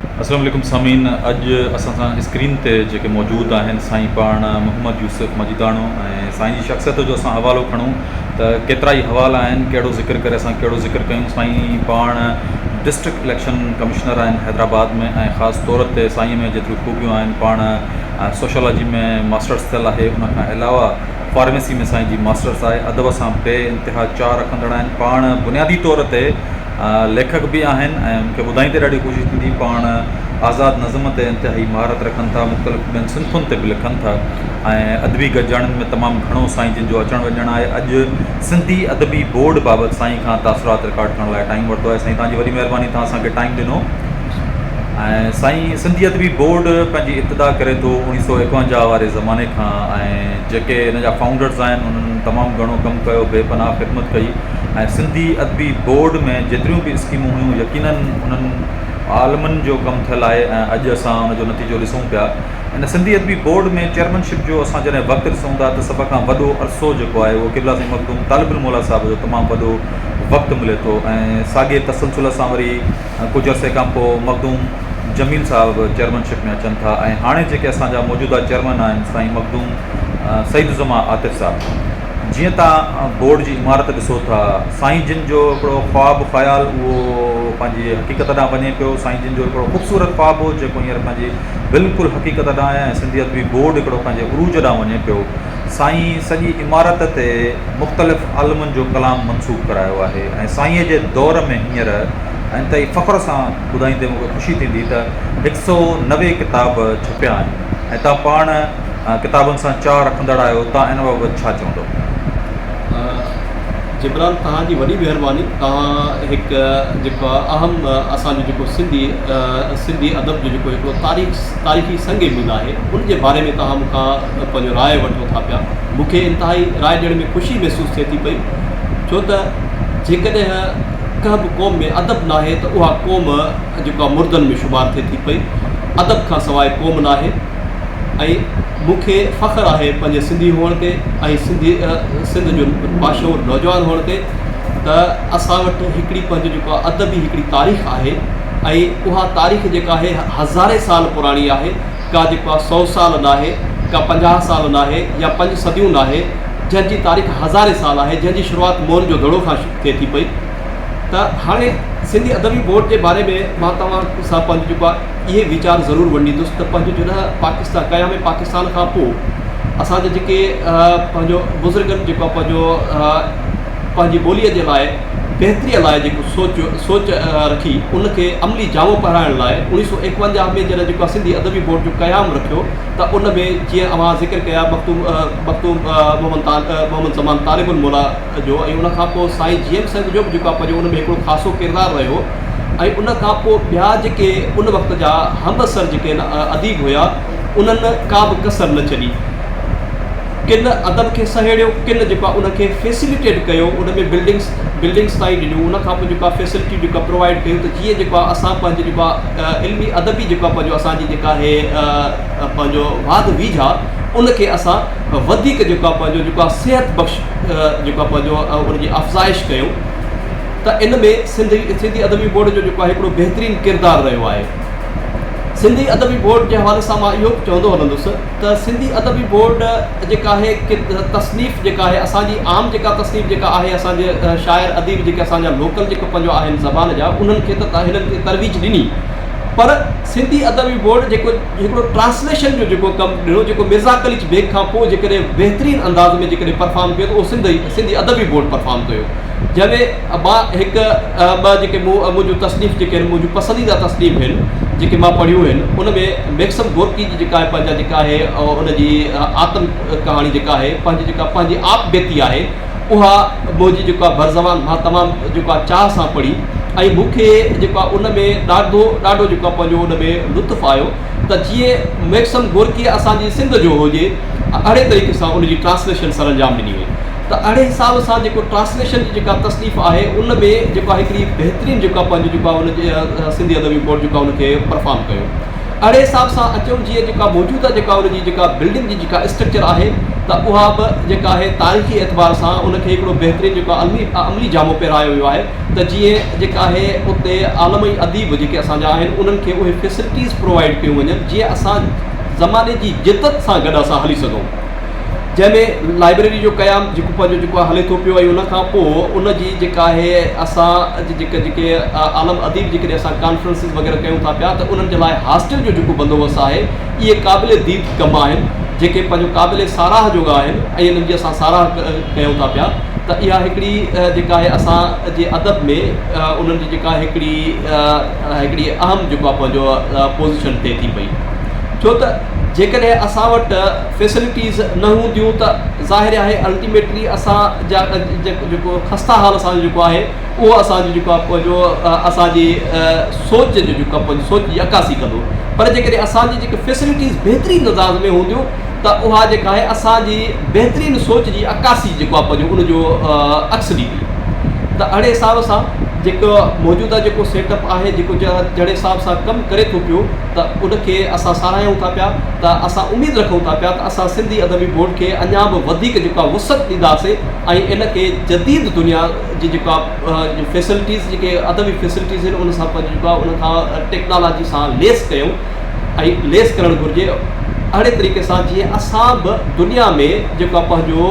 अस्सलाम वालेकुम सामीन। अॼु असां सां स्क्रीन ते जेके मौजूदु आहिनि साईं पाण मोहम्मद यूसुफ मजीदाणो ऐं साईं जी शख़्सियत जो असां हवालो खणूं त केतिरा ई हवाला आहिनि, कहिड़ो ज़िक्र करे असां कहिड़ो ज़िक्र कयूं। साईं पाण डिस्ट्रिक्ट इलेक्शन कमिश्नर आहिनि हैदराबाद में ऐं ख़ासि तौर ते साईं में जेतिरियूं ख़ूबियूं आहिनि, पाण सोशोलॉजी में मास्टर्स थियल आहे। उनखां अलावा फार्मेसी में साईं जी मास्टर्स आहे। अदब सां बे इंतिहा चार रखंदड़ आहिनि। पाण बुनियादी तौर ते लेखक भी आहिनि ऐं मूंखे ॿुधाईंदे ॾाढी ख़ुशी थींदी। पाण आज़ादु नज़म ते इंतिहाई महारत रखनि था, मुख़्तलिफ़ ॿियनि सिंफ़ुनि ते बि लिखनि था ऐं अदबी गॾिजाणियुनि में तमामु घणो साईं जिन जो अचणु वञणु आहे। अॼु सिंधी अदबी बोर्ड बाबति साईं खां तासुरात रिकॉर्ड करण लाइ टाइम वरितो आहे। साईं तव्हांजी वॾी महिरबानी, तव्हां असांखे टाइम ॾिनो। ऐं साईं सिंधी अदबी बोर्ड पंहिंजी इब्तिदा करे थो 1951 वारे ज़माने खां ऐं जेके हिन जा फाउंडर्स आहिनि उन्हनि तमामु घणो कमु कयो, बेपनाह ख़िदमत कई ऐं सिंधी अदबी बोर्ड में जेतिरियूं बि स्कीमूं हुयूं यकीनन उन्हनि आलमनि जो कमु थियल आहे ऐं अॼु असां उनजो नतीजो ॾिसूं पिया। इन सिंधी अदबी बोर्ड में चेयरमैनशिप जो असां जॾहिं वक़्तु ॾिसूं था त सभ खां वॾो अरसो जेको आहे उहो क़िबला सिंह मखदूम तालिबुल मौला साहिब जो तमामु वॾो वक़्तु मिले थो ऐं साॻे तसलसुल सां वरी कुझु अरसे खां पोइ मखदूम जमील साहब चेयरमैनशिप में अचनि था ऐं हाणे जेके असांजा मौजूदा चेयरमैन आहिनि साईं मखदूम सईदुज़मा आतिफ़ साहब। जीअं तव्हां बोर्ड जी इमारत ॾिसो था, साईं जिन जो हिकिड़ो ख़्वाबु ख़्यालु उहो पंहिंजी हक़ीक़त ॾांहुं वञे पियो। साईं जिन जो हिकिड़ो ख़ूबसूरत ख़्वाबु हो जेको हींअर पंहिंजी बिल्कुलु हक़ीक़त ॾांहुं आहे ऐं सिंधी अदबी बोर्ड हिकिड़ो पंहिंजे उरूज ॾांहुं वञे पियो। साईं सॼी इमारत ते मुख़्तलिफ़ आलमनि जो कलाम मनसूब करायो आहे ऐं साईंअ जे दौर में हींअर ऐं त फ़ख़्र सां ॿुधाईंदे मूंखे ख़ुशी थींदी त 190 किताब छपिया आहिनि ऐं तव्हां पाण किताबनि सां चार रखंदड़ आहियो। तव्हां इन बाबति छा चवंदो? जिब्रान, तव्हांजी वॾी महिरबानी। तव्हां हिकु जेको अहम असांजो जेको सिंधी अदब जो जेको हिकिड़ो तारीख़ी संग मिल आहे उन जे बारे में तव्हां मूंखां पंहिंजो राय वठो था पिया। मूंखे इंतिहाई राय ॾियण में ख़ुशी महसूसु थिए थी पई, छो त जेकॾहिं कंहिं बि क़ौम में अदब न आहे त उहा क़ौम जेका मुर्दनि में शुमारु थिए थी पई। अदब खां सवाइ क़ौम न आहे ऐं मूंखे फ़ख़्रु आहे पंहिंजे सिंधी हुअण ते ऐं सिंध जो बाशूर नौजवान हुअण ते त असां वटि हिकिड़ी पंहिंजो जेको अदबी हिकिड़ी तारीख़ आहे ऐं उहा तारीख़ जेका आहे हज़ारे साल पुराणी आहे। का जेको 100 साल न आहे, का 50 साल न आहे या 5 सदियूं न आहे, जंहिंजी तारीख़ हज़ारे साल आहे, जंहिंजी शुरूआति मोहन जो दड़ो खां थिए थी पई। त हाणे सिंधी अदबी बोर्ड जे बारे में मां तव्हां सां पंहिंजो जेको आहे इहे वीचार ज़रूरु वंडींदुसि त पंहिंजो जॾहिं पाकिस्तान क़याम पाकिस्तान खां पोइ असांजे जेके पंहिंजो बुज़ुर्गनि जेको पंहिंजी ॿोलीअ जे लाइ बहितरीअ लाइ जेको सोच रखी उनखे अमली जामो पढ़ाइण लाइ 1951 में जॾहिं जेको सिंधी अदबी बोर्ड जो क़याम रखियो त उन में जीअं अवां ज़िक्र कया मखदूम मोहम्मद ज़मान तालिबुल मौला जो ऐं उनखां पोइ साईं जीएम साहिब जो बि जेको आहे पंहिंजो उन में हिकिड़ो ख़ासो किरदारु रहियो ऐं उनखां पोइ ॿिया जेके उन वक़्त जा हमबसर जेके अदीब हुया उन्हनि का बि कसर न छॾी। किन अदब खे सहेड़ियो, किन जेको आहे उनखे फैसिलिटेट कयो, उन में बिल्डिंग्स ताईं ॾिनियूं, उनखां पोइ जेको आहे फैसिलिटी जेको आहे प्रोवाइड कयूं त जीअं जेको आहे असां पंहिंजे जेको आहे इल्मी अदबी जेको आहे पंहिंजो असांजी जेका आहे पंहिंजो वाद वीज आहे उनखे असां वधीक जेको आहे पंहिंजो जेको आहे सिहत बख़्श जेको आहे पंहिंजो उनजी अफ़ज़ाइश कयूं। त इन में सिंधी अदबी बोर्ड जो जेको आहे हिकिड़ो बहितरीनु किरदारु रहियो आहे। सिंधी अदबी बोर्ड जे हवाले सां मां इहो चवंदो हलंदुसि त सिंधी अदबी बोर्ड जेका आहे तसनीफ़ जेका आहे असांजी आम जेका तसनीफ़ जेका आहे असांजे शाइर अदीब जेके असांजा लोकल जेको पंहिंजो आहिनि ज़बान जा उन्हनि खे त हिननि खे तरवीज ॾिनी, पर सिंधी अदबी बोर्ड जेको हिकिड़ो ट्रांसलेशन जो जेको कमु ॾिनो, जेको मिर्ज़ा कलीच बेग खां पोइ जेकॾहिं बहितरीनु अंदाज़ में जेकॾहिं परफॉर्म कयो त उहो सिंधी अदबी बोर्ड परफॉर्म कयो, जंहिंमें मां हिकु ॿ जेके मुंहिंजूं तसनीफ़ जेके आहिनि मुंहिंजूं पसंदीदा तसनीफ़ आहिनि जेके मां पढ़ियूं आहिनि उन में मैक्सम गोरकी जी जेका आहे पंहिंजा जेका आहे उनजी आत्म कहाणी जेका आहे पंहिंजी आप बेती आहे उहा मुंहिंजी जेको आहे बरज़बान मां तमामु जेको आहे चाह सां पढ़ी ऐं मूंखे जेको आहे उन में ॾाढो जेको आहे पंहिंजो उन में लुत्फ़ु आयो त जीअं मैक्सम गोरकी असांजी सिंध जो हुजे अहिड़े तरीक़े सां उनजी ट्रांसलेशन सरंजाम ॾिनी हुई। त अहिड़े हिसाब सां जेको ट्रांसलेशन जी जेका तसनीफ़ आहे उन में जेको आहे हिकिड़ी बहितरीनु जेको आहे पंहिंजो जेको आहे उनजे सिंधी अदबी बोर्ड जेको आहे उनखे परफॉर्म कयो। अहिड़े हिसाब सां अचूं जीअं जेका मौजूदा जेका उनजी जेका बिल्डिंग जी जेका स्ट्रक्चर आहे त उहा बि जेका आहे तारीख़ी एतबार सां उनखे हिकिड़ो बहितरीनु जेको अमली जामो पहिरायो वियो आहे त जीअं जेका आहे उते आलमी अदीब जेके असांजा आहिनि उन्हनि खे उहे फैसिलिटीज़ प्रोवाइड कयूं वञनि जीअं असां ज़माने जी जिदत सां गॾु असां हली सघूं, जंहिंमें लाइब्रेरी जो क़याम जेको पंहिंजो जेको हले थो पियो ऐं उनखां पोइ उनजी जेका आहे असां जेके आलम अदीब जेकॾहिं असां कॉन्फ्रेंसिस वग़ैरह कयूं था पिया त उन्हनि जे लाइ हॉस्टल जो जेको बंदोबस्तु आहे इहे क़ाबिल दीद कम आहिनि जेके पंहिंजो क़ाबिल साराह जोगा आहिनि ऐं इन्हनि जी असां साराह कयूं था पिया। त इहा हिकिड़ी जेका आहे असांजे अदब में उन्हनि जी जेका हिकिड़ी अहम जेको आहे पंहिंजो पोज़ीशन थिए थी पई, छो त जेकॾहिं असां वटि फैसिलिटीज़ न हूंदियूं त ज़ाहिर आहे अल्टीमेटली असांजा जेको ख़स्ता हाल असांजो जेको आहे उहो असांजो जेको आहे पंहिंजो असांजी सोच जो जेको आहे पंहिंजी सोच जी अकासी कंदो। पर जेकॾहिं असांजी जेके फैसिलिटीज़ बहितरीनु अंदाज़ में हूंदियूं त उहा जेका आहे असांजी बहितरीनु सोच जी अकासी जेको आहे पंहिंजो उनजो अक्स ॾींदी। त अहिड़े हिसाब सां जेको मौजूदा जेको सेटअप आहे जेको जहिड़े हिसाब सां कमु करे थो पियो त उनखे असां साराहियूं था पिया त असां उमेदु रखूं था पिया त असां सिंधी अदबी बोर्ड खे अञा बि वधीक जेको आहे वुसत ॾींदासीं ऐं इनखे जदीद दुनिया जी जेका फैसिलिटीज़ जेके अदबी फैसिलिटीज़ आहिनि उन सां पंहिंजो जेको आहे उनखां टेक्नोलॉजी सां लेस कयूं ऐं लेस करणु घुरिजे अहिड़े तरीक़े सां जीअं असां बि दुनिया में जेको आहे पंहिंजो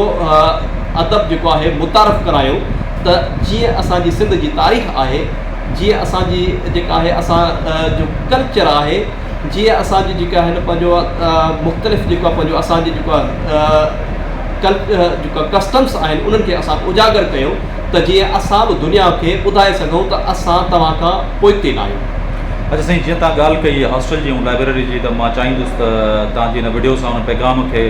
अदब जेको आहे मुतारफ़ करायूं त जीअं असांजी सिंध जी तारीख़ आहे, जीअं असांजी जेका आहे असां जो कल्चर आहे, जीअं असांजी जेका आहे न पंहिंजो मुख़्तलिफ़ जेको आहे पंहिंजो असांजी जेको आहे जेका कस्टम्स आहिनि उन्हनि खे असां उजागर कयूं त जीअं असां बि दुनिया खे ॿुधाए सघूं त असां तव्हां खां पोइते न आहियूं। अच्छा साईं, जीअं तव्हां ॻाल्हि कई आहे हॉस्टल जी ऐं लाइब्रेरी जी, त मां चाहींदुसि त तव्हांजी हिन वीडियो सां हुन पैगाम खे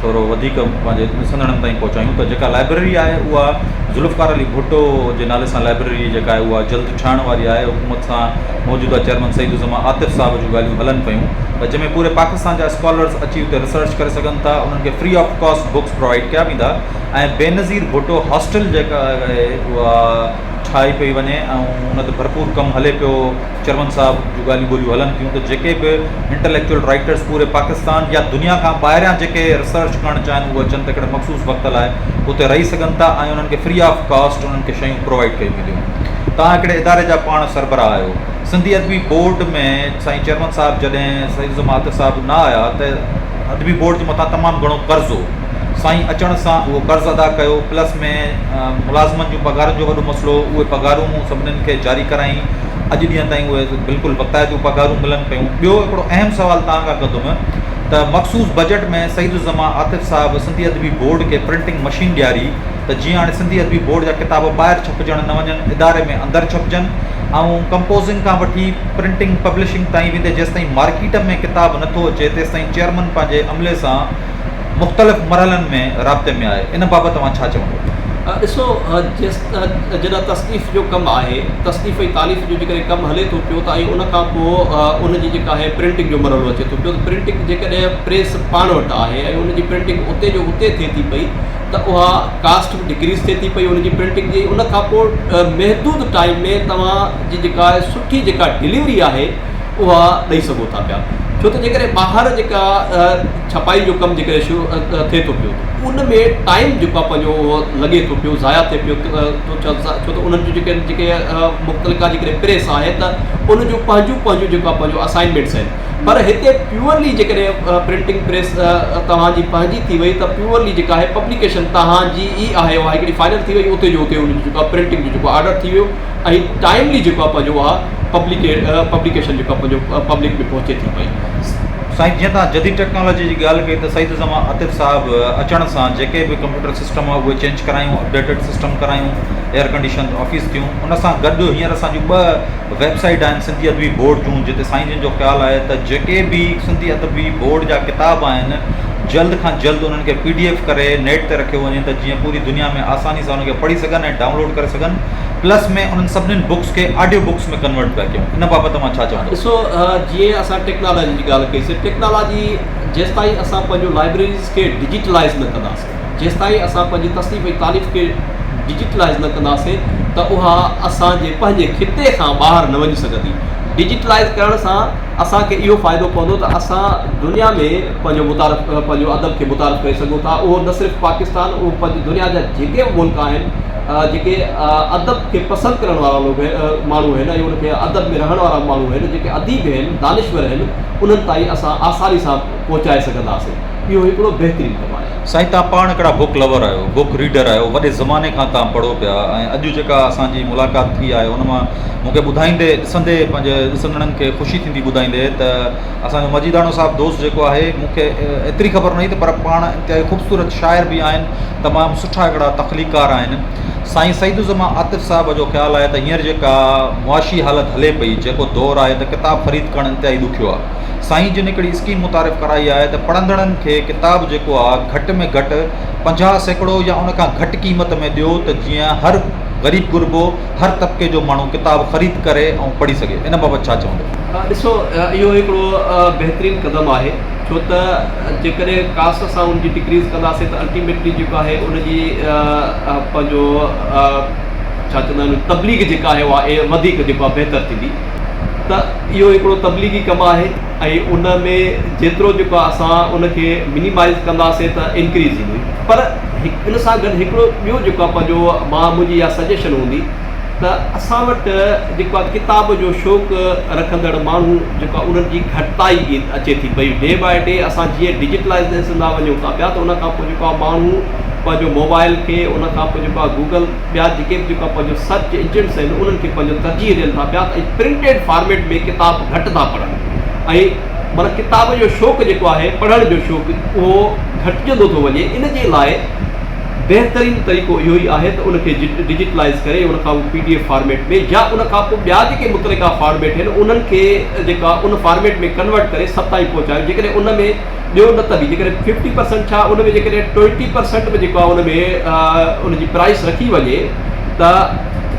थोरो वधीक पंहिंजे ॾिसंदड़नि ताईं पहुचायूं। त जेका लाइब्रेरी आहे उहा ज़ुल्फ़कार अली भुट्टो जे नाले सां लाइब्रेरी जेका आहे उहा जल्द ठहण वारी आहे। हुकूमत सां मौजूदा चेयरमैन सईदुज़मा आतिफ़ साहब जूं ॻाल्हियूं हलनि पियूं त जंहिंमें पूरे पाकिस्तान जा स्कॉलर्स अची उते रिसर्च करे सघनि था, उन्हनि खे free of cost books provide कया वेंदा ऐं बेनज़ीर भुट्टो हॉस्टल जेका आहे उहा ठाही पई वञे ऐं उन ते भरपूर कमु हले पियो। चेयरमैन साहब जूं ॻाल्हियूं ॿोलियूं हलनि थियूं त जेके बि इंटेलेक्चुअल राइटर्स पूरे पाकिस्तान या दुनिया खां ॿाहिरियां जेके रिसर्च करणु चाहिनि उहे अचनि त हिकिड़े मख़सूस वक़्त लाइ उते रही सघनि था ऐं उन्हनि खे फ्री ऑफ कॉस्ट उन्हनि खे शयूं प्रोवाइड कयूं वेंदियूं। तव्हां हिकिड़े इदारे जा पाण सरबराह आहियो, सिंधी अदबी बोर्ड में साईं चेयरमैन साहब जॾहिं सईदुज़मा आतिफ़ साहब न आया त अदबी बोर्ड जे मथां तमामु घणो कर्ज़ हो। साईं अचण सां उहो कर्ज़ अदा कयो, प्लस में मुलाज़िमनि जूं पघारुनि जो वॾो मसइलो, उहे पघारूं सभिनीनि खे जारी कराई, अॼु ॾींहं ताईं उहे बिल्कुलु बक़ाइदियूं पघारूं मिलनि पियूं। ॿियो हिकिड़ो अहम सुवालु तव्हां खां कंदुमि त मख़सूस बजट में सईदुज़मा आतिफ़ साहब सिंधी अदबी बोर्ड खे प्रिंटिंग मशीन ॾियारी त जीअं हाणे सिंधी अदबी बोर्ड जा किताब ॿाहिरि छपजण न वञनि, इदारे में अंदरि छपजनि ऐं कंपोज़िंग खां वठी प्रिंटिंग पब्लिशिंग ताईं वेंदे जेसिताईं मार्केट में किताब नथो अचे तेसिताईं चेयरमैन पंहिंजे अमले सां मुख़्तलिफ़ मरहलनि में राब्ते में आहे। इन बाबति तव्हां छा चवंदो? ॾिसो, जॾहिं तसनीफ़ जो कमु आहे, तसनीफ़ ऐं तालीफ़ जो जेकॾहिं कमु हले थो पियो त ऐं उनखां पोइ उनजी जेका आहे प्रिंटिंग जो मरहलो अचे थो पियो त प्रिंटिंग जेकॾहिं प्रेस पाण वटि आहे ऐं उनजी प्रिंटिंग उते जो उते थिए थी पई त उहा कास्ट बि डिक्रीज़ थिए थी पई उनजी प्रिंटिंग जी। उनखां पोइ महदूद टाइम में तव्हांजी जेका आहे सुठी जेका डिलीवरी आहे उहा ॾेई सघो था पिया, छो त जेकॾहिं ॿाहिरि जेका छपाई जो कमु जेकॾहिं थिए थो पियो उन में टाइम जेको आहे पंहिंजो लॻे थो पियो, ज़ाया थिए पियो, छो त उन्हनि जूं जेके मुख़्तलिफ़ जेकॾहिं प्रेस आहे त उनजो पंहिंजो जेको आहे पंहिंजो असाइनमेंट्स आहिनि। पर हिते प्योरली जेकॾहिं प्रिंटिंग प्रेस तव्हांजी पंहिंजी थी वई त प्योरली जेका आहे पब्लिकेशन तव्हांजी ई आहे, उहा हिकिड़ी फाइनल थी वई, उते जो उते उनजो जेको आहे प्रिंटिंग जो जेको ऑर्डर थी वियो ऐं टाइमली जेको आहे पंहिंजो आहे पब्लिकेशन जेको आहे पंहिंजो पब्लिक में पहुचे थी पई। साईं, जीअं तव्हां जदीद टेक्नोलॉजी जी ॻाल्हि कई त सईदुज़मा आतिफ़ साहब अचण सां जेके बि कंप्यूटर सिस्टम आहे उहे चेंज करायूं, अपडेटेड सिस्टम करायूं, एयर कंडीशन ऑफिस थियूं। उन सां गॾु हींअर असांजूं 2 वेबसाइट आहिनि सिंधी अदबी बोर्ड जूं, जिते साईं जन जो ख़्यालु आहे त जेके बि सिंधी अदबी बोर्ड जा किताब आहिनि जल्द खां जल्द उन्हनि खे PDF करे नेट ते रखियो वञे त जीअं पूरी दुनिया में आसानी सां उनखे पढ़ी सघनि ऐं डाउनलोड करे सघनि, प्लस में उन्हनि सभिनीनि बुक्स खे ऑडियो बुक्स में कन्वर्ट पिया कयूं। इन बाबति तव्हां छा चवंदो? ॾिसो, जीअं असां टेक्नोलॉजी जी ॻाल्हि कईसीं, टेक्नोलॉजी जेसिताईं असां पंहिंजो लाइब्रेरीज़ खे डिजिटलाइज़ न कंदासीं, जेसिताईं असां पंहिंजी तसनीफ़ ऐं तालीफ़ खे डिजिटलाइज़ न कंदासीं त उहा असांजे पंहिंजे खिते खां ॿाहिरि न वञी सघंदी। डिजिटलाइज़ करण सां असांखे इहो फ़ाइदो पवंदो त असां दुनिया में पंहिंजो अदब खे मुतारिफ़ करे सघूं था। उहो न सिर्फ़ु पाकिस्तान, उहो पंहिंजी दुनिया जा जेके बि मुल्क आहिनि जेके अदब खे पसंदि करण वारा माण्हू आहिनि ऐं उनखे अदब में रहण वारा माण्हू आहिनि, जेके अदीब आहिनि, दानिश्वर आहिनि, उन्हनि ताईं असां आसानी सां पहुचाए सघंदासीं। इहो हिकिड़ो बहितरीनु कमु आहे। साईं, तव्हां पाण हिकिड़ा बुक लवर आहियो, बुक रीडर आहियो, वॾे ज़माने खां तव्हां पढ़ो पिया, ऐं अॼु जेका असांजी मुलाक़ात थी आहे उन मां मूंखे ॿुधाईंदे ॾिसंदे पंहिंजे ॾिसंदड़नि खे ख़ुशी थींदी ॿुधाईंदे त असांजो मजीदाणो साहिबु दोस्त जेको आहे, मूंखे एतिरी ख़बर न हुई त पर पाण इंतिहाई ख़ूबसूरत शाइर बि आहिनि, तमामु सुठा हिकिड़ा तख़लीकार आहिनि। साईं सईदुज़मा आतिफ़ साहिब जो ख़्यालु आहे त हींअर जेका मुआशी हालत हले पई, जेको दौरु आहे, त किताबु ख़रीद करणु इंतिहाई ॾुखियो आहे। साईं जिन हिकिड़ी स्कीम मुतारिफ़ कराई आहे त पढ़ंदड़नि खे किताबु जेको आहे घटि में घटि 50% या उन खां घटि क़ीमत में ॾियो, त जीअं हर ग़रीब गुरबो, हर तबिके जो माण्हू किताबु ख़रीद करे ऐं पढ़ी सघे। इन बाबति छा चवंदो? ॾिसो, इहो हिकिड़ो बहितरीनु क़दमु आहे, छो त जेकॾहिं कास्ट सां उनजी डिक्रीज़ कंदासीं त अल्टीमेटली जेको आहे उनजी पंहिंजो छा चवंदा आहिनि तबलीग जेका आहे उहा वधीक जेको आहे बहितर थींदी। त इहो हिकिड़ो तबलीगी कमु आहे ऐं उन में जेतिरो जेको आहे असां उनखे मिनिमाइज़ कंदासीं त इंक्रीज़ थींदी। पर इन सां गॾु हिकिड़ो ॿियो जेको आहे पंहिंजो मुंहिंजी इहा सजेशन हूंदी त असां वटि जेको आहे किताब जो शौक़ु रखंदड़ माण्हू जेको आहे उन्हनि जी घटिताई अचे थी पई। डे बाय डे असां जीअं डिजिटलाइज़ ॾिसंदा वञूं था पिया त उन खां पोइ जेको आहे माण्हू पंहिंजो मोबाइल खे, उन खां पोइ जेको आहे गूगल, ॿिया जेके बि जेको आहे पंहिंजो सर्च इंजन्स आहिनि उन्हनि खे पंहिंजो तरजीह ॾियनि था पिया ऐं प्रिंटेड फॉर्मेट में किताब घटि था पढ़नि ऐं माना किताब जो शौक़ु जेको आहे, पढ़ण जो शौक़ु, उहो घटिजंदो थो वञे। इन जे लाइ बहितरीनु तरीक़ो इहो ई आहे त उनखे डिजिटलाइज़ करे उन खां PDF फॉर्मेट में या उन खां पोइ ॿिया जेके मुतलिका फॉर्मेट आहिनि उन्हनि खे जेका उन फॉर्मेट में कन्वर्ट करे सभु ताईं पहुचायो। जेकॾहिं उन में ॿियो न त बि जेकॾहिं 50% छा उन में जेकॾहिं 20% में जेको आहे उन में उनजी प्राइस रखी वञे त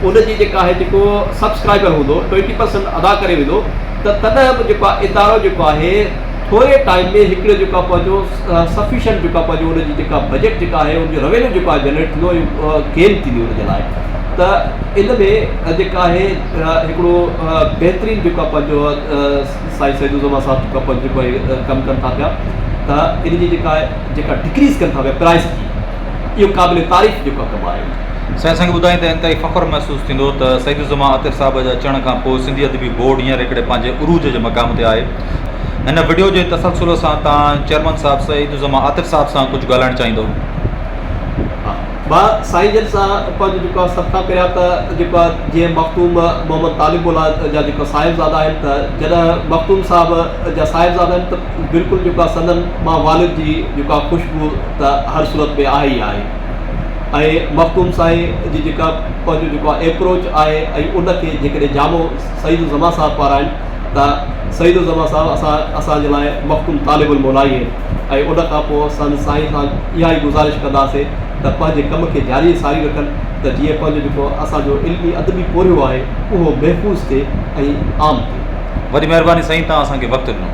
उनजी जेका आहे जेको सब्सक्राइबर हूंदो 20% अदा करे वेंदो, त तॾहिं बि जेको आहे इदारो जेको आहे थोरे टाइम में हिकिड़ो जेको आहे पंहिंजो सफिशिएंट जेको आहे पंहिंजो उनजी जेका बजट जेका आहे उनजो रेवेन्यू जेको आहे जनरेट थींदो, गेन थींदी उनजे लाइ। त इन में जेका आहे हिकिड़ो बहितरीनु जेको आहे पंहिंजो साईं सईदुज़मा साहिबु जेको आहे पंहिंजो कमु कनि था पिया, त इन जी जेका डिक्रीज़ कनि था पिया प्राइस जी, इहो क़ाबिल तारीफ़ जेको कमु आहे। साईं असांखे ॿुधाईंदे इंतिहाई फ़ख़्रु महसूसु थींदो त सईदुज़मा आतिफ़ साहिब जे अचण खां पोइ सिंधी अदबी बोर्ड हींअर हिकिड़े पंहिंजे उरूज जे मक़ाम ते आहे। हिन वीडियो जे तसलसुल सां तव्हां चेयरमैन साहिबु सईदुज़मा आतिफ़ साहिब सां कुझु ॻाल्हाइणु चाहींदो? मां साईं जन सां पंहिंजो जेको आहे सभ खां पहिरियां त जेको आहे जीअं मखतूम मोहम्मद तालिबुल्ला जा जेको साहिबज़ादा आहिनि, त जॾहिं मखतूम साहिब जा साहिबज़ादा आहिनि त बिल्कुलु जेको आहे संदन मां वालिद जी जेको आहे ख़ुशबू त हर सूरत में आहे ई आहे। ऐं मखतूम साईं जी जेका पंहिंजो जेको आहे एप्रोच आहे ऐं उनखे जेकॾहिं जामो सईदुज़मा साहिब पारां आहिनि त सईदुज़मा साहिबु असांजे लाइ मखतूम तालिबुल मौलाई आहिनि ऐं उन खां पोइ असां साईं सां इहा ई गुज़ारिश कंदासीं त पंहिंजे कम खे जारी सारी रखनि, त जीअं पंहिंजो जेको असांजो इल्मी अदबी पोरियो आहे उहो महफ़ूज़ थिए ऐं आम थिए। वॾी महिरबानी साईं, तव्हां असांखे वक़्तु ॾिनो।